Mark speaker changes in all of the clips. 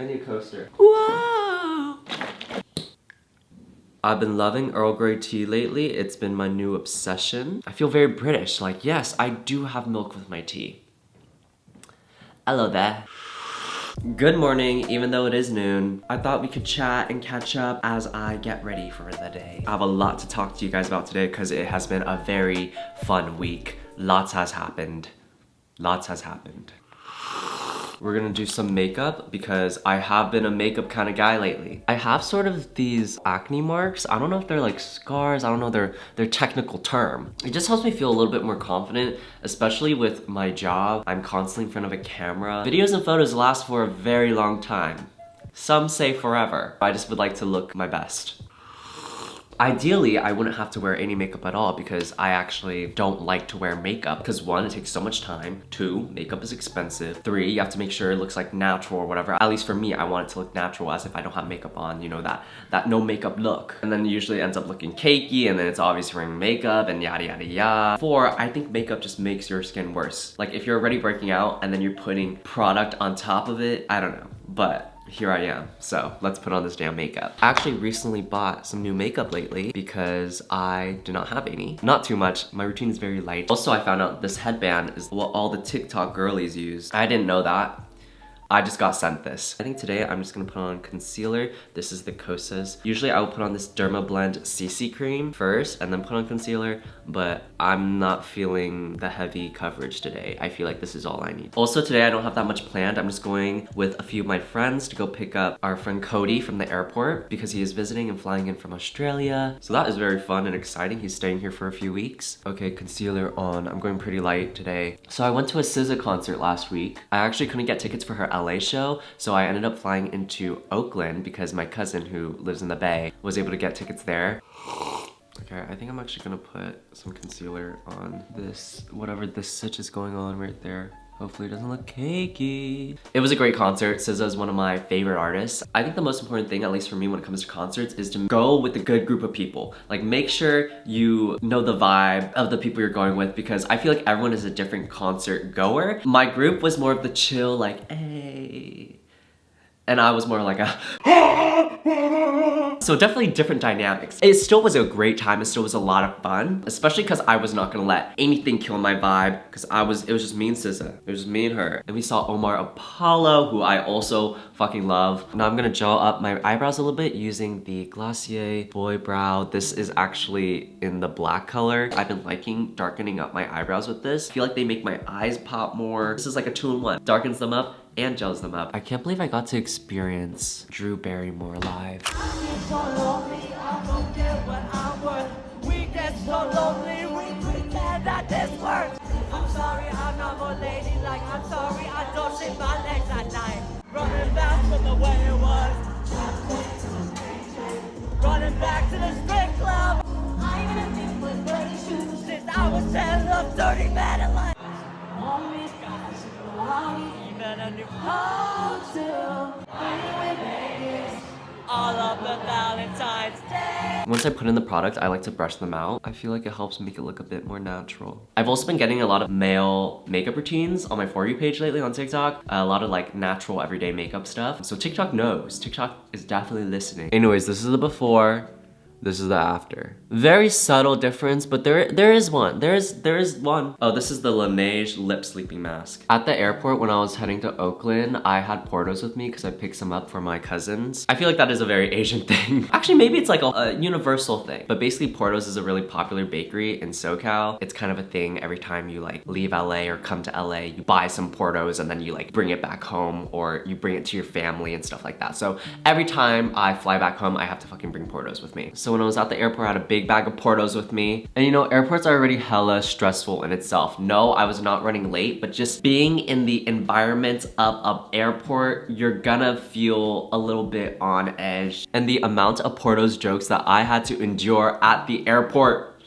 Speaker 1: I need a coaster. Whoa! I've been loving Earl Grey tea lately. It's been my new obsession. I feel very British. Like, yes, I do have milk with my tea. Hello there. Good morning, even though it is noon. I thought we could chat and catch up as I get ready for the day. I have a lot to talk to you guys about today because it has been a very fun week. Lots has happened. Lots has happened. We're gonna do some makeup because I have been a makeup kind of guy lately. I have sort of these acne marks. I don't know if they're like scars. I don't know their technical term. It just helps me feel a little bit more confident, especially with my job. I'm constantly in front of a camera. Videos and photos last for a very long time. Some say forever. I just would like to look my best. Ideally, I wouldn't have to wear any makeup at all because I actually don't like to wear makeup because 1, it takes so much time. 2, makeup is expensive. 3, you have to make sure it looks like natural or whatever. At least for me, I want it to look natural as if I don't have makeup on, you know, that no makeup look. And then usually it ends up looking cakey and then it's obvious wearing makeup and yada yada yada. 4, I think makeup just makes your skin worse. Like if you're already breaking out and then you're putting product on top of it, I don't know, but here I am, so let's put on this damn makeup. I actually recently bought some new makeup lately because I do not have any. Not too much, my routine is very light. Also, I found out this headband is what all the TikTok girlies use. I didn't know that. I just got sent this. I think today I'm just gonna put on concealer. This is the Kosas. Usually I will put on this Derma Blend CC cream first and then put on concealer, but I'm not feeling the heavy coverage today. I feel like this is all I need. Also today I don't have that much planned. I'm just going with a few of my friends to go pick up our friend Cody from the airport because he is visiting and flying in from Australia. So that is very fun and exciting. He's staying here for a few weeks. Okay, concealer on. I'm going pretty light today. So I went to a SZA concert last week. I actually couldn't get tickets for her LA show, so I ended up flying into Oakland because my cousin who lives in the Bay was able to get tickets there. Okay, I think I'm actually gonna put some concealer on this, whatever this stitch is going on right there. Hopefully it doesn't look cakey. It was a great concert. SZA is one of my favorite artists. I think the most important thing, at least for me when it comes to concerts, is to go with a good group of people. Like make sure you know the vibe of the people you're going with because I feel like everyone is a different concert goer. My group was more of the chill, like, hey. And I was more like a so definitely different dynamics. It still was a great time. It still was a lot of fun, especially because I was not gonna let anything kill my vibe because it was just me and SZA. It was just me and her. And we saw Omar Apollo, who I also fucking love. Now I'm gonna gel up my eyebrows a little bit using the Glossier Boy Brow. This is actually in the black color. I've been liking darkening up my eyebrows with this. I feel like they make my eyes pop more. This is like a 2-in-1. Darkens them up and gels them up. I can't believe I got to experience Drew Barrymore live.
Speaker 2: So lonely, I don't care what I'm worth. We get so lonely, we pretend that this works. I'm sorry, I'm not more ladylike. I'm sorry, I don't shave my legs at night. Running back from the way it was. Running back to the strip club. I even think with dirty shoes since I was 10, love dirty man and like. Always got to even a new hotel. All of the Valentine's Day.
Speaker 1: Once I put in the product, I like to brush them out. I feel like it helps make it look a bit more natural. I've also been getting a lot of male makeup routines on my For You page lately on TikTok. A lot of like natural everyday makeup stuff. So TikTok knows. TikTok is definitely listening. Anyways, this is the before. This is the after. Very subtle difference, but there is one. There is one. Oh, this is the Laneige lip sleeping mask. At the airport when I was heading to Oakland, I had Portos with me because I picked some up for my cousins. I feel like that is a very Asian thing. Actually, maybe it's like a universal thing. But basically, Portos is a really popular bakery in SoCal. It's kind of a thing every time you like leave LA or come to LA, you buy some Portos and then you like bring it back home or you bring it to your family and stuff like that. So every time I fly back home, I have to fucking bring Portos with me. So when I was at the airport, I had a big bag of Portos with me. And you know, airports are already hella stressful in itself. No, I was not running late, but just being in the environment of an airport, you're gonna feel a little bit on edge. And the amount of Portos jokes that I had to endure at the airport,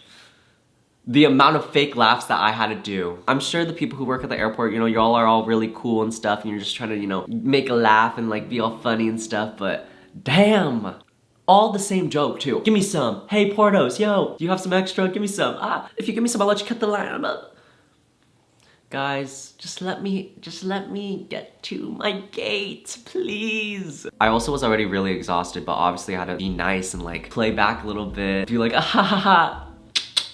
Speaker 1: the amount of fake laughs that I had to do. I'm sure the people who work at the airport, you know, y'all are all really cool and stuff, and you're just trying to, you know, make a laugh and like be all funny and stuff, but damn. All the same joke too. Give me some. Hey Portos, yo, do you have some extra? Give me some. Ah, if you give me some, I'll let you cut the line. Guys, just let me get to my gate, please. I also was already really exhausted, but obviously I had to be nice and like play back a little bit, be like, ah ha ha ha.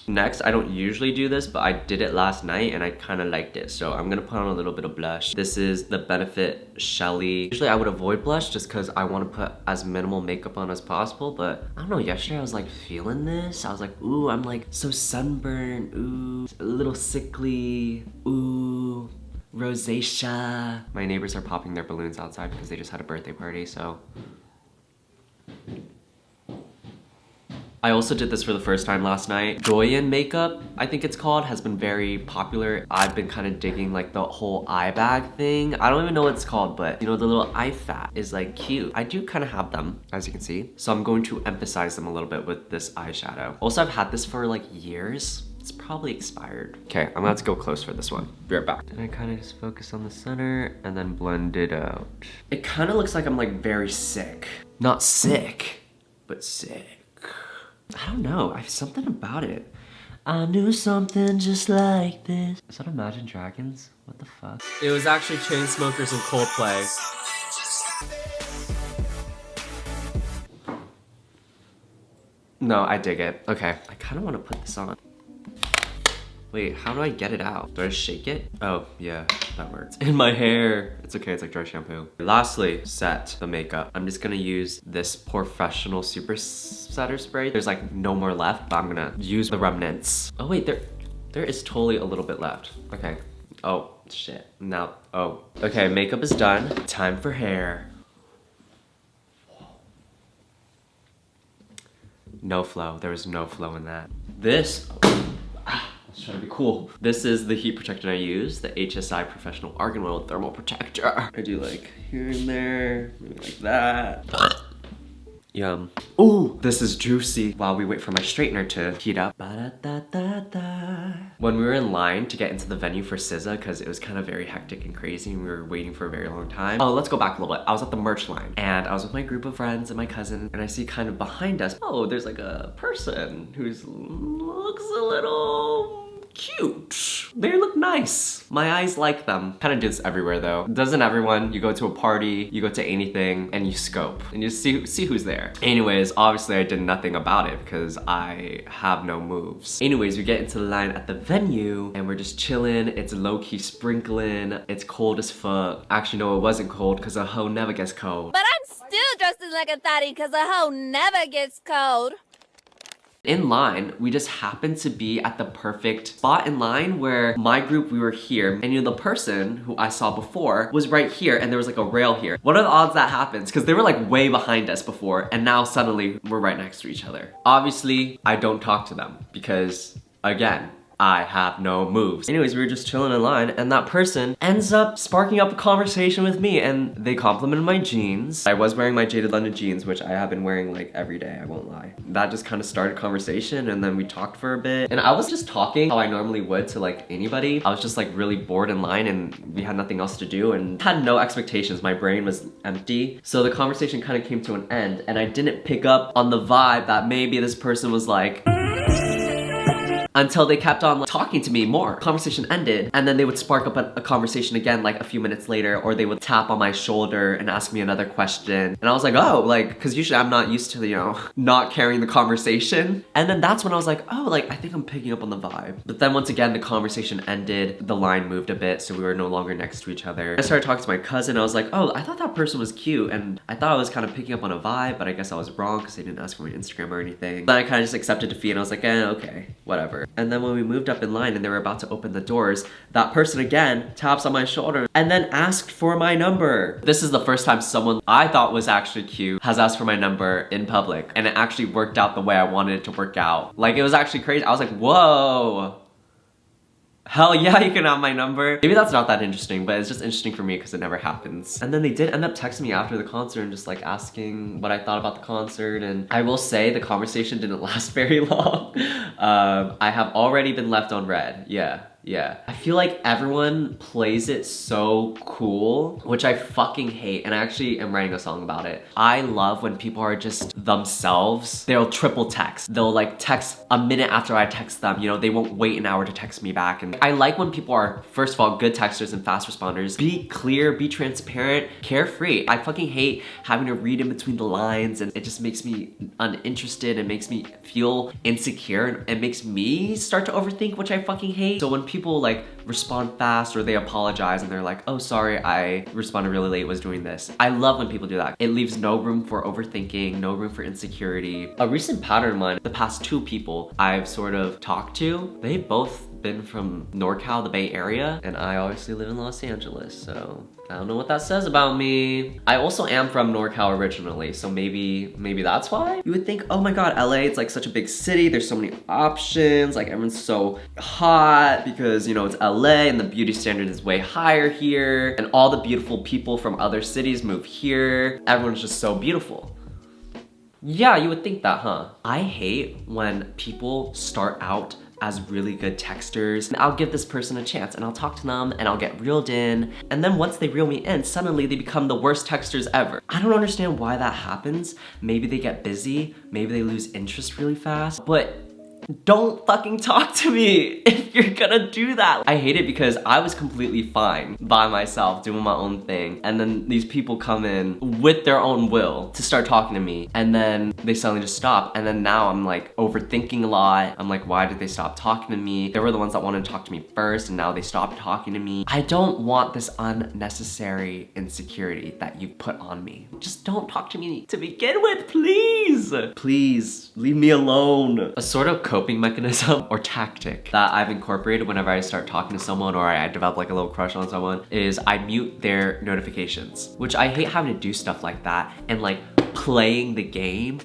Speaker 1: Next, I don't usually do this, but I did it last night and I kind of liked it. So I'm gonna put on a little bit of blush. This is the Benefit Shelly. Usually I would avoid blush just because I want to put as minimal makeup on as possible. But I don't know, yesterday I was like feeling this. I was like, ooh, I'm like so sunburned. Ooh, a little sickly. Ooh, rosacea. My neighbors are popping their balloons outside because they just had a birthday party, so. I also did this for the first time last night. Doyen makeup, I think it's called, has been very popular. I've been kind of digging like the whole eye bag thing. I don't even know what it's called, but you know, the little eye fat is like cute. I do kind of have them, as you can see. So I'm going to emphasize them a little bit with this eyeshadow. Also, I've had this for like years. It's probably expired. Okay, I'm gonna have to go close for this one. Be right back. And I kind of just focus on the center and then blend it out. It kind of looks like I'm like very sick. Not sick, but sick. I don't know, I have something about it. I knew something just like this. Is that Imagine Dragons? What the fuck? It was actually Chainsmokers and Coldplay. No, I dig it. Okay, I kind of want to put this on. Wait, how do I get it out? Do I just shake it? Oh, yeah, that works. In my hair. It's okay, it's like dry shampoo. Lastly, set the makeup. I'm just gonna use this Professional Super Setter Spray. There's like no more left, but I'm gonna use the remnants. Oh wait, there is totally a little bit left. Okay. Oh, shit. Now, oh. Okay, makeup is done. Time for hair. No flow, there was no flow in that. This, let's try to be cool. This is the heat protectant I use, the HSI Professional Argan Oil Thermal Protector. I do like here and there, maybe like that. Yum. Ooh, this is juicy. While we wait for my straightener to heat up. When we were in line to get into the venue for SZA, because it was kind of very hectic and crazy and we were waiting for a very long time. Oh, let's go back a little bit. I was at the merch line and I was with my group of friends and my cousin, and I see kind of behind us, oh, there's like a person who's looks a little cute. They look nice. My eyes like them. Kind of do this everywhere though. Doesn't everyone? You go to a party, you go to anything, and you scope and you see who's there. Anyways, obviously I did nothing about it because I have no moves. Anyways, we get into the line at the venue and we're just chilling. It's low-key sprinkling. It's cold as fuck. Actually, no, it wasn't cold because a hoe never gets cold.
Speaker 3: But I'm still dressed like a thotty because a hoe never gets cold.
Speaker 1: In line, we just happened to be at the perfect spot in line where my group, we were here, and you know, the person who I saw before was right here, and there was like a rail here. What are the odds that happens? Because they were like way behind us before, and now suddenly we're right next to each other. Obviously, I don't talk to them because, again, I have no moves. Anyways, we were just chilling in line and that person ends up sparking up a conversation with me and they complimented my jeans. I was wearing my Jaded London jeans, which I have been wearing like every day, I won't lie. That just kind of started conversation and then we talked for a bit. And I was just talking how I normally would to like anybody. I was just like really bored in line and we had nothing else to do and had no expectations. My brain was empty. So the conversation kind of came to an end and I didn't pick up on the vibe that maybe this person was like, until they kept on like, talking to me more. Conversation ended and then they would spark up a conversation again like a few minutes later, or they would tap on my shoulder and ask me another question. And I was like, oh, like, because usually I'm not used to, you know, not carrying the conversation. And then that's when I was like, oh, like, I think I'm picking up on the vibe. But then once again, the conversation ended, the line moved a bit, so we were no longer next to each other. I started talking to my cousin, I was like, oh, I thought that person was cute, and I thought I was kind of picking up on a vibe, but I guess I was wrong because they didn't ask for my Instagram or anything. Then I kind of just accepted defeat and I was like, okay, whatever. And then when we moved up in line and they were about to open the doors, that person again taps on my shoulder and then asked for my number. This is the first time someone I thought was actually cute has asked for my number in public, and it actually worked out the way I wanted it to work out. Like, it was actually crazy. I was like, whoa. Hell yeah, you can have my number. Maybe that's not that interesting, but it's just interesting for me because it never happens. And then they did end up texting me after the concert and just like asking what I thought about the concert. And I will say the conversation didn't last very long. I have already been left on red. Yeah. Yeah. I feel like everyone plays it so cool, which I fucking hate, and I actually am writing a song about it. I love when people are just themselves. They'll triple text. They'll like text a minute after I text them, you know, they won't wait an hour to text me back. And I like when people are, first of all, good texters and fast responders. Be clear, be transparent, carefree. I fucking hate having to read in between the lines, and it just makes me uninterested. It makes me feel insecure, and it makes me start to overthink, which I fucking hate. So when people like respond fast or they apologize and they're like, oh sorry, I responded really late, was doing this. I love when people do that. It leaves no room for overthinking, no room for insecurity. A recent pattern of mine, the past 2 people I've sort of talked to, they both been from NorCal, the Bay Area, and I obviously live in Los Angeles, so I don't know what that says about me. I also am from NorCal originally, so maybe that's why? You would think, oh my god, LA, it's like such a big city, there's so many options, like everyone's so hot because, you know, it's LA and the beauty standard is way higher here, and all the beautiful people from other cities move here. Everyone's just so beautiful. Yeah, you would think that, huh? I hate when people start out as really good texters. And I'll give this person a chance and I'll talk to them and I'll get reeled in. And then once they reel me in, suddenly they become the worst texters ever. I don't understand why that happens. Maybe they get busy, maybe they lose interest really fast, but don't fucking talk to me if you're gonna do that. I hate it because I was completely fine by myself doing my own thing, and then these people come in with their own will to start talking to me, and then they suddenly just stop, and then now I'm like overthinking a lot. I'm like, why did they stop talking to me? They were the ones that wanted to talk to me first, and now they stopped talking to me. I don't want this unnecessary insecurity that you put on me. Just don't talk to me to begin with, please. Please, leave me alone. A sort of coping mechanism or tactic that I've incorporated whenever I start talking to someone or I develop like a little crush on someone is I mute their notifications, which I hate having to do stuff like that and like playing the game.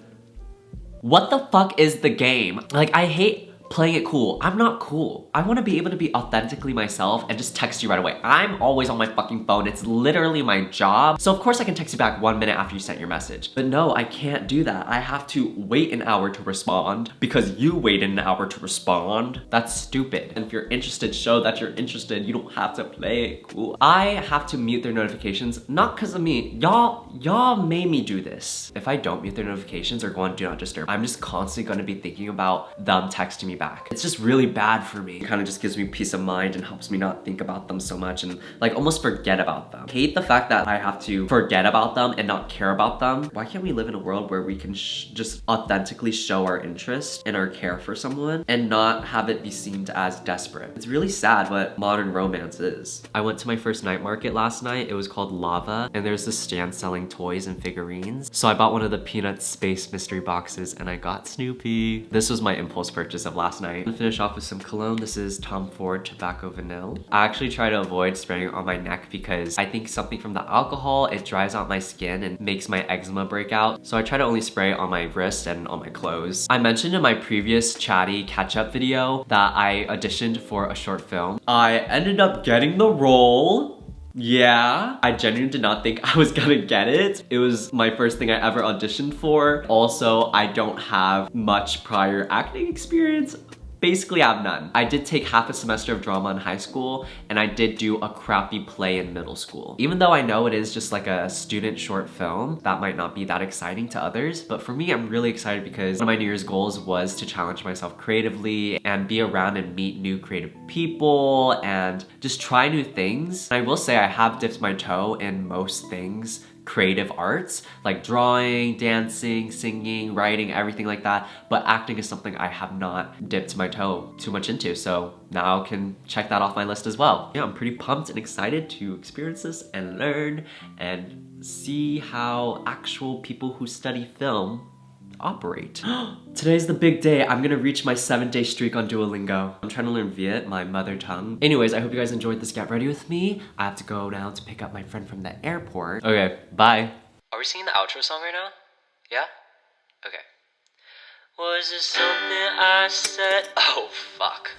Speaker 1: What the fuck is the game? Like, I hate playing it cool. I'm not cool. I want to be able to be authentically myself and just text you right away. I'm always on my fucking phone. It's literally my job. So of course I can text you back 1 minute after you sent your message. But no, I can't do that. I have to wait an hour to respond because you waited an hour to respond. That's stupid. And if you're interested, show that you're interested. You don't have to play it cool. I have to mute their notifications, not because of me. Y'all made me do this. If I don't mute their notifications or go on Do Not Disturb, I'm just constantly gonna be thinking about them texting me back. It's just really bad for me. It kind of just gives me peace of mind and helps me not think about them so much and like almost forget about them. I hate the fact that I have to forget about them and not care about them. Why can't we live in a world where we can just authentically show our interest and our care for someone and not have it be seen as desperate? It's really sad what modern romance is. I went to my first night market last night. It was called Lava, and there's this stand selling toys and figurines. So I bought one of the Peanuts Space mystery boxes and I got Snoopy. This was my impulse purchase of last night. I'm gonna finish off with some cologne. This is Tom Ford Tobacco Vanille. I actually try to avoid spraying it on my neck because I think something from the alcohol, it dries out my skin and makes my eczema break out. So I try to only spray it on my wrist and on my clothes. I mentioned in my previous chatty catch-up video that I auditioned for a short film. I ended up getting the role. Yeah, I genuinely did not think I was gonna get it. It was my first thing I ever auditioned for. Also, I don't have much prior acting experience. Basically, I have none. I did take half a semester of drama in high school, and I did do a crappy play in middle school. Even though I know it is just like a student short film, that might not be that exciting to others, but for me, I'm really excited because one of my New Year's goals was to challenge myself creatively and be around and meet new creative people and just try new things. And I will say I have dipped my toe in most things creative arts, like drawing, dancing, singing, writing, everything like that. But acting is something I have not dipped my toe too much into. So now I can check that off my list as well. Yeah, I'm pretty pumped and excited to experience this and learn and see how actual people who study film operate. Today's the big day. I'm gonna reach my 7-day streak on Duolingo. I'm trying to learn Viet, my mother tongue. Anyways, I hope you guys enjoyed this Get Ready With Me. I have to go now to pick up my friend from the airport. Okay, bye. Are we singing the outro song right now? Yeah? Okay. Was it something I said? Oh, fuck.